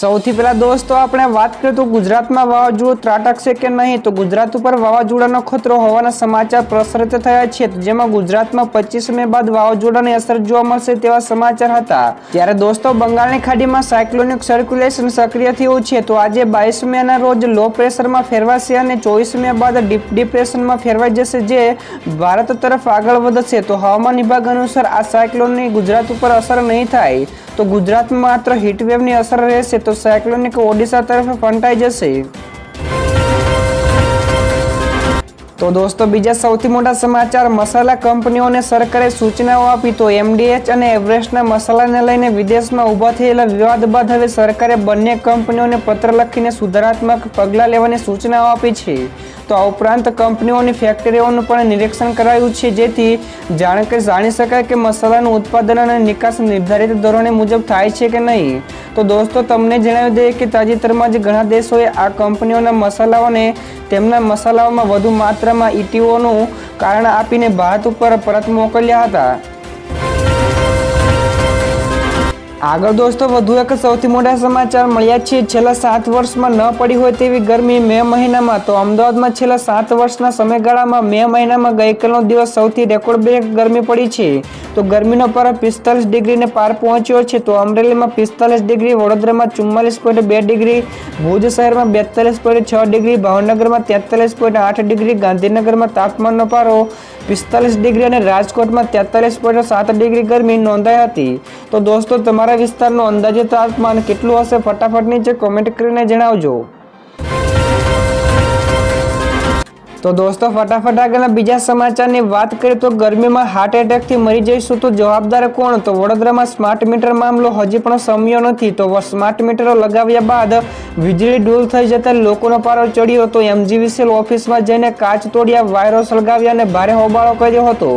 સૌથી પહેલા દોસ્તો આપણે વાત કરીએ તો ગુજરાતમાં વાવાઝોડું ત્રાટકશે કે નહીં, તો ગુજરાત ઉપર વાવાઝોડાનો ખતરો હોવાના સમાચાર પ્રસારિત થયા છે, જેમાં ગુજરાતમાં 25 મે બાદ વાવાઝોડાની અસર જોવા મળશે તેવા સમાચાર હતા। ત્યારે દોસ્તો બંગાળની ખાડીમાં સાયક્લોનિક સર્ક્યુલેશન સક્રિય થયું છે, તો આજે 22 મેના રોજ લો પ્રેશરમાં ફેરવાશે અને 24 મે બાદ ડીપ ડિપ્રેશનમાં ફેરવાઈ જશે, જે ભારત તરફ આગળ વધશે। તો હવામાન વિભાગ અનુસાર આ સાયક્લોનની ગુજરાત ઉપર અસર નહીં થાય, તો ગુજરાતમાં માત્ર હીટવેવની અસર રહેશે, તો સાયક્લોનિક ઓડિશા તરફ ફંટાઈ જશે। તો દોસ્તો બીજા સૌથી મોટા સમાચાર, મસાલા કંપનીઓને સરકારે સૂચનાઓ આપી, તો એમડીએચ અને એવરેસ્ટના મસાલાને લઈને વિદેશમાં ઊભા થયેલા વિવાદ બાદ હવે સરકારે બંને કંપનીઓને પત્ર લખીને સુધારાત્મક પગલાં લેવાની સૂચનાઓ આપી છે। તો આ ઉપરાંત કંપનીઓની ફેક્ટરીઓનું પણ નિરીક્ષણ કરાયું છે, જેથી જાણી શકાય કે મસાલાનું ઉત્પાદન અને નિકાસ નિર્ધારિત ધોરણે મુજબ થાય છે કે નહીં। તો દોસ્તો તમને જણાવી દઈએ કે તાજેતરમાં જ ઘણા દેશોએ આ કંપનીઓના મસાલાઓને તેમના મસાલાઓમાં વધુ માત્રામાં ઈટીઓનું કારણ આપીને ભારત ઉપર પરત મોકલ્યા હતા। આગળ દોસ્તો વધુ એક સૌથી મોટા સમાચાર મળ્યા છે, છેલ્લા 7 વર્ષમાં ન પડી હોય તેવી ગરમી મે મહિનામાં। તો અમદાવાદમાં છેલ્લા 7 વર્ષના સમયગાળામાં મે મહિનામાં ગઈકાલનો દિવસ સૌથી રેકોર્ડ બ્રેક ગરમી પડી છે, તો ગરમીનો પારો 45 ડિગ્રીને પાર પહોંચ્યો છે। તો અમરેલીમાં 45 ડિગ્રી, વડોદરામાં 44.2 ડિગ્રી, ભુજ શહેરમાં 42.6 ડિગ્રી, ભાવનગરમાં 43.8 ડિગ્રી, ગાંધીનગરમાં તાપમાનનો પારો 45 ડિગ્રી અને રાજકોટમાં 43.7 ડિગ્રી ગરમી નોંધાઈ હતી। તો દોસ્તો તમારા વિસ્તારનું અંદાજિત તાપમાન કેટલું હશે, ફટાફટ નીચે કોમેન્ટ કરીને જણાવજો। તો દોસ્તો ફટાફટ આગળના બીજા સમાચારની વાત કરીએ તો ગરમીમાં હાર્ટ એટેકથી મરી જઈશું તો જવાબદાર કોણ? તો વડોદરામાં સ્માર્ટ મીટર મામલો હજી પણ શમ્યો નથી, તો સ્માર્ટ મીટરો લગાવ્યા બાદ વીજળી ડૂલ થઈ જતા લોકોનો પારો ચડ્યો, તો એમજીવીસીએલ ઓફિસમાં જઈને કાચ તોડ્યા, વાયરો સળગાવ્યા અને ભારે હોબાળો કર્યો હતો।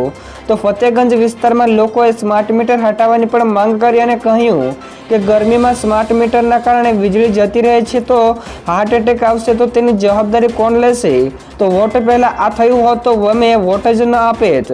તો ફતેગંજ વિસ્તારમાં લોકોએ સ્માર્ટ મીટર હટાવવાની પણ માંગ કરી અને કહ્યું કે ગરમીમાં સ્માર્ટ મીટરના કારણે વીજળી જતી રહે છે, તો હાર્ટ એટેક આવશે તો તેની જવાબદારી કોણ લેશે? તો વોટ પહેલા આ થયું હોત તો અમે વોટ જ ન આપેત।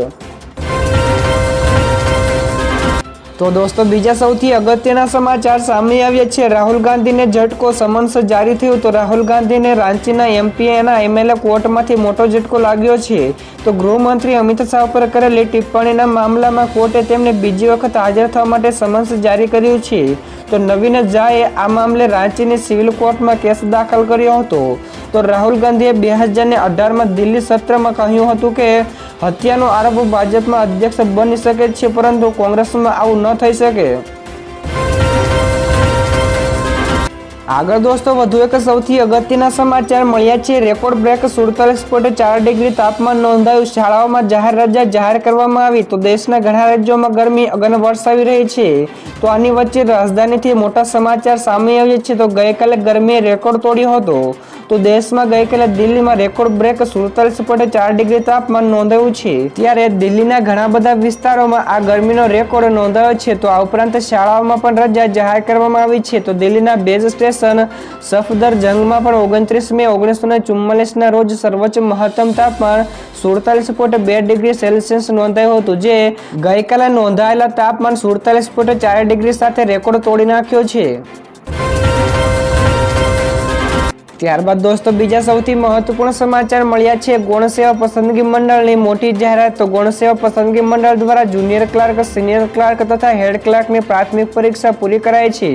તો દોસ્તો બીજા સૌથી અગત્યના સમાચાર સામે આવ્યા છે, રાહુલ ગાંધીને ઝટકો, સમન્સ જારી થયું। તો રાહુલ ગાંધીને રાંચીના એમપીએના એમએલએ કોર્ટમાંથી મોટો ઝટકો લાગ્યો છે। તો ગૃહમંત્રી અમિત શાહ પર કરેલી ટિપ્પણીના મામલામાં કોર્ટે તેમને બીજી વખત હાજર થવા માટે સમન્સ જારી કર્યું છે। તો નવીન ઝાએ આ મામલે રાંચીની સિવિલ કોર્ટમાં કેસ દાખલ કર્યો હતો। તો રાહુલ ગાંધીએ 2018માં દિલ્હી સત્રમાં કહ્યું હતું કે હત્યાનો આરોપ ભાજપમાં અધ્યક્ષ બની શકે છે, પરંતુ કોંગ્રેસમાં આવું ન થઈ શકે। આગળ દોસ્તો વધુ એક સૌથી અગત્યના સમાચાર મળ્યા છે, રેકોર્ડ બ્રેક 47.4 ડિગ્રી તાપમાન નોંધાયું, શાળાઓમાં જાહેર રજા જાહેર કરવામાં આવી। તો દેશના ઘણા રાજ્યોમાં ગરમી અગન વરસાવી રહી છે, તો આની વચ્ચે રાજધાનીથી મોટા સમાચાર સામે આવ્યા છે। તો ગઈકાલે ગરમીએ રેકોર્ડ તોડ્યો હતો, તો દેશમાં ગઈકાલે દિલ્હીમાં રેકોર્ડ બ્રેક 47.4 ડિગ્રી તાપમાન નોંધાયું છે, ત્યારે દિલ્હીના ઘણા બધા વિસ્તારોમાં આ ગરમીનો રેકોર્ડ નોંધાયો છે। તો આ ઉપરાંત શાળાઓમાં પણ રજા જાહેર કરવામાં આવી છે। તો દિલ્હીના બેઝ સ્ટેશન સફદરજંગમાં પણ 29 મે 1944ના રોજ સર્વોચ્ચ મહત્તમ તાપમાન 47.2 ડિગ્રી સેલ્સિયસ નોંધાયું હતું, જે ગઈકાલે નોંધાયેલા તાપમાન 47.4 ડિગ્રી સાથે રેકોર્ડ તોડી નાખ્યો છે। ત્યારબાદ દોસ્તો બીજા સૌથી મહત્વપૂર્ણ સમાચાર મળ્યા છે, ગૌણ સેવા પસંદગી મંડળની મોટી જાહેરાત। તો ગૌણ સેવા પસંદગી મંડળ દ્વારા જુનિયર ક્લાર્ક, સિનિયર ક્લાર્ક તથા હેડ ક્લાર્કની પ્રાથમિક પરીક્ષા પૂરી કરાઈ છે,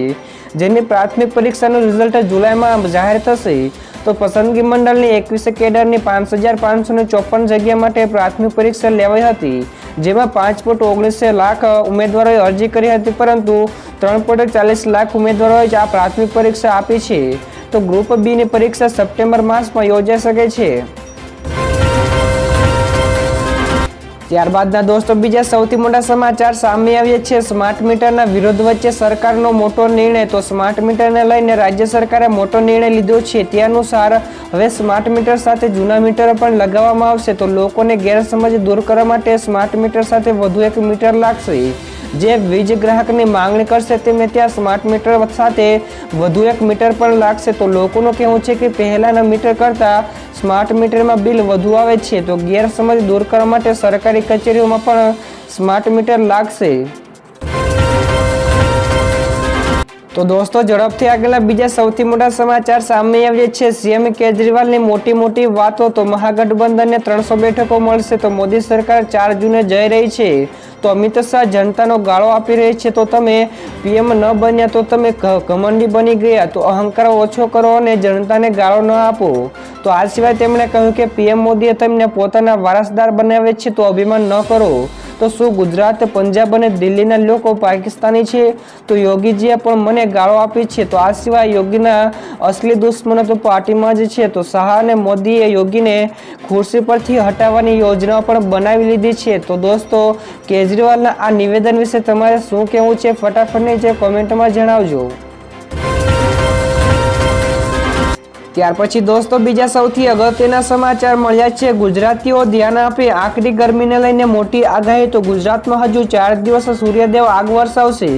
જેની પ્રાથમિક પરીક્ષાનું રિઝલ્ટ જુલાઈમાં જાહેર થશે। તો પસંદગી મંડળની 21 કેડરની 5,554 જગ્યા માટે પ્રાથમિક પરીક્ષા લેવાઈ હતી, જેમાં 5.19 લાખ ઉમેદવારોએ અરજી કરી હતી, પરંતુ 3.40 લાખ ઉમેદવારોએ આ પ્રાથમિક પરીક્ષા આપી છે। તો ગ્રુપ બી ની પરીક્ષા સપ્ટેમ્બર માસમાં યોજાઈ શકે છે। ત્યારબાદના દોસ્તો બીજા સૌથી મોટા સમાચાર સામે આવ્યા છે, સ્માર્ટ મીટરના વિરોધ વચ્ચે સરકારનો મોટો નિર્ણય। તો સ્માર્ટ મીટરને લઈને રાજ્ય સરકારે મોટો નિર્ણય લીધો છે, તે અનુસાર હવે સ્માર્ટ મીટર સાથે જૂના મીટર પણ લગાવવામાં આવશે। તો લોકોને ગેરસમજ દૂર કરવા માટે સ્માર્ટ મીટર સાથે વધુ એક મીટર લાગશે, જે વીજ ગ્રાહકની માંગણી કરશે તેમને ત્યાં સ્માર્ટ મીટર સાથે વધુ એક મીટર પણ લાગશે। તો લોકોનું કહેવું છે કે પહેલાના મીટર કરતાં સ્માર્ટ મીટરમાં બિલ વધુ આવે છે, તો ગેરસમજ દૂર કરવા માટે સરકારી કચેરીઓમાં પણ સ્માર્ટ મીટર લાગશે। તો દોસ્તો ઝડપથી આગળના બીજા સૌથી મોટા સમાચાર સામે આવ્યા છે. સીએમ કેજરીવાલની મોટી વાતો. તો મહાગઠબંધનને 300 બેઠકો મળશે. તો મોદી સરકાર 4 જૂને જઈ રહી છે. તો અમિત શાહ જનતાનો ગાળો આપી રહી છે. તો તમે પીએમ ન બન્યા તો તમે ઘમંડી બની ગયા. તો અહંકાર ઓછો કરો અને જનતાને ગાળો ન આપો. તો આ સિવાય તેમણે કહ્યું કે પીએમ મોદીએ તેમને પોતાના વારસદાર બનાવ્યા છે. તો અભિમાન ન કરો. તો શું ગુજરાત, પંજાબ અને દિલ્હીના લોકો પાકિસ્તાની છે? તો યોગીજીએ પણ મને ગાળો આપી છે. તો આ સિવાય યોગીના અસલી દુશ્મનો તો પાર્ટીમાં જ છે. તો શાહ અને મોદીએ યોગીને ખુરશી પરથી હટાવવાની યોજના પણ બનાવી લીધી છે. તો દોસ્તો, કેજરીવાલના આ નિવેદન વિશે તમારે શું કહેવું છે? ફટાફટ નીચે કોમેન્ટમાં જણાવજો. ત્યાર પછી દોસ્તો બીજા સૌથી અગત્યના સમાચાર મળ્યા છે. ગુજરાતીઓ ધ્યાન આપે, આકરી ગરમીને લઈને મોટી આગાહી. તો ગુજરાતમાં હજુ 4 દિવસ સૂર્યદેવ આગ વરસાવશે.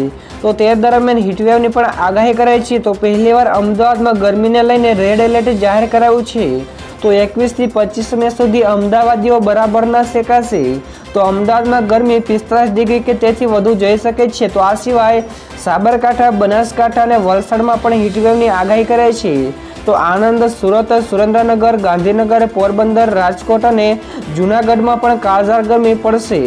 તો તે દરમિયાન હીટવેવની પણ આગાહી કરાઈ છે. તો પહેલીવાર અમદાવાદમાં ગરમીને લઈને રેડ એલર્ટ જાહેર કરાયું છે. તો 21 થી 25 મે સુધી અમદાવાદીઓ બરાબરના શેકાશે. તો અમદાવાદમાં ગરમી 45 ડિગ્રી કે તેથી વધુ જઈ શકે છે. તો આ સિવાય સાબરકાંઠા, બનાસકાંઠા અને વલસાડમાં પણ હીટવેવની આગાહી કરાઈ છે. તો આણંદ, સુરત, સુરેન્દ્રનગર, ગાંધીનગર, પોરબંદર, રાજકોટ અને જૂનાગઢમાં પણ કાળઝાળ ગરમી પડશે.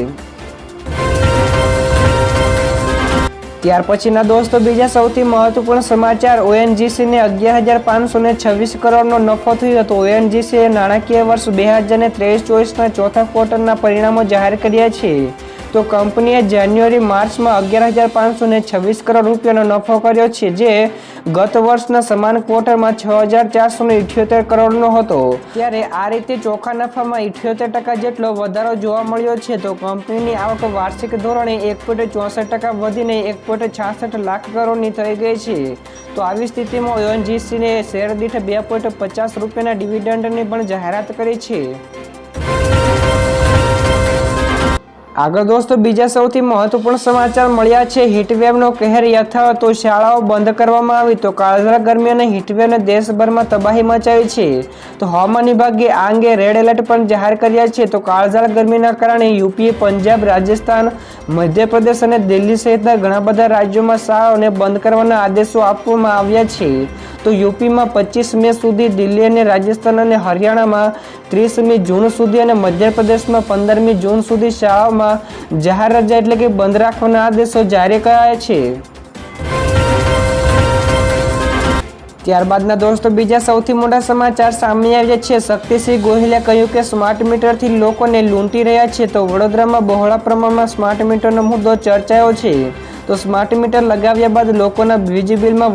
ત્યાર પછીના દોસ્તો બીજા સૌથી મહત્વપૂર્ણ સમાચાર. ઓએનજીસીને 11,526 કરોડનો નફો થયો હતો. ઓએનજીસીએ નાણાકીય વર્ષ 2023-24ના ચોથા ક્વાર્ટરના પરિણામો જાહેર કર્યા છે. તો કંપનીએ જાન્યુઆરી-માર્ચમાં 11,526 કરોડ રૂપિયાનો નફો કર્યો છે, જે ગત વર્ષના સમાન ક્વાર્ટરમાં 6,478 કરોડનો હતો. ત્યારે આ રીતે ચોખ્ખા નફામાં 78% જેટલો વધારો જોવા મળ્યો છે. તો કંપનીની આવક વાર્ષિક ધોરણે 1.64% વધીને 1.66 લાખ કરોડની થઈ ગઈ છે. તો આવી સ્થિતિમાં ઓએનજીસીને શેર દીઠ 2.50 રૂપિયાના ડિવિડન્ડની પણ જાહેરાત કરી છે. આગળ દોસ્તો બીજા સૌથી મહત્વપૂર્ણ સમાચાર મળ્યા છે. હીટવેવનો કહેર યથાવત. તો શાળાઓ બંધ કરવામાં આવી. તો કાળઝાળ ગરમી અને હીટવેવને દેશભરમાં તબાહી મચાવી છે. તો હવામાન વિભાગે આ અંગે રેડ એલર્ટ પણ જાહેર કર્યા છે. તો કાળઝાળ ગરમીના કારણે યુપી, પંજાબ, રાજસ્થાન, મધ્યપ્રદેશ અને દિલ્હી સહિતના ઘણા બધા રાજ્યોમાં શાળાઓને બંધ કરવાના આદેશો આપવામાં આવ્યા છે. તો યુપીમાં 25 મે સુધી, દિલ્હી અને રાજસ્થાન અને હરિયાણામાં 30મી જૂન સુધી અને મધ્યપ્રદેશમાં 15મી જૂન સુધી શાળાઓમાં જાહેર રજા એટલે કે બંધ રાખવાના આદેશો જારી કરાયા છે. ત્યારબાદના દોસ્તો બીજા સૌથી મોટા સમાચાર સામે આવ્યા છે. શક્તિસિંહ ગોહિલે કહ્યું કે સ્માર્ટ મીટરથી લોકોને લૂંટી રહ્યા છે. તો વડોદરામાં બહોળા પ્રમાણમાં સ્માર્ટ મીટરનો મુદ્દો ચર્ચાયો છે. તો સ્માર્ટ મીટર લગાવ્યા બાદ લોકોના વીજ બિલમાં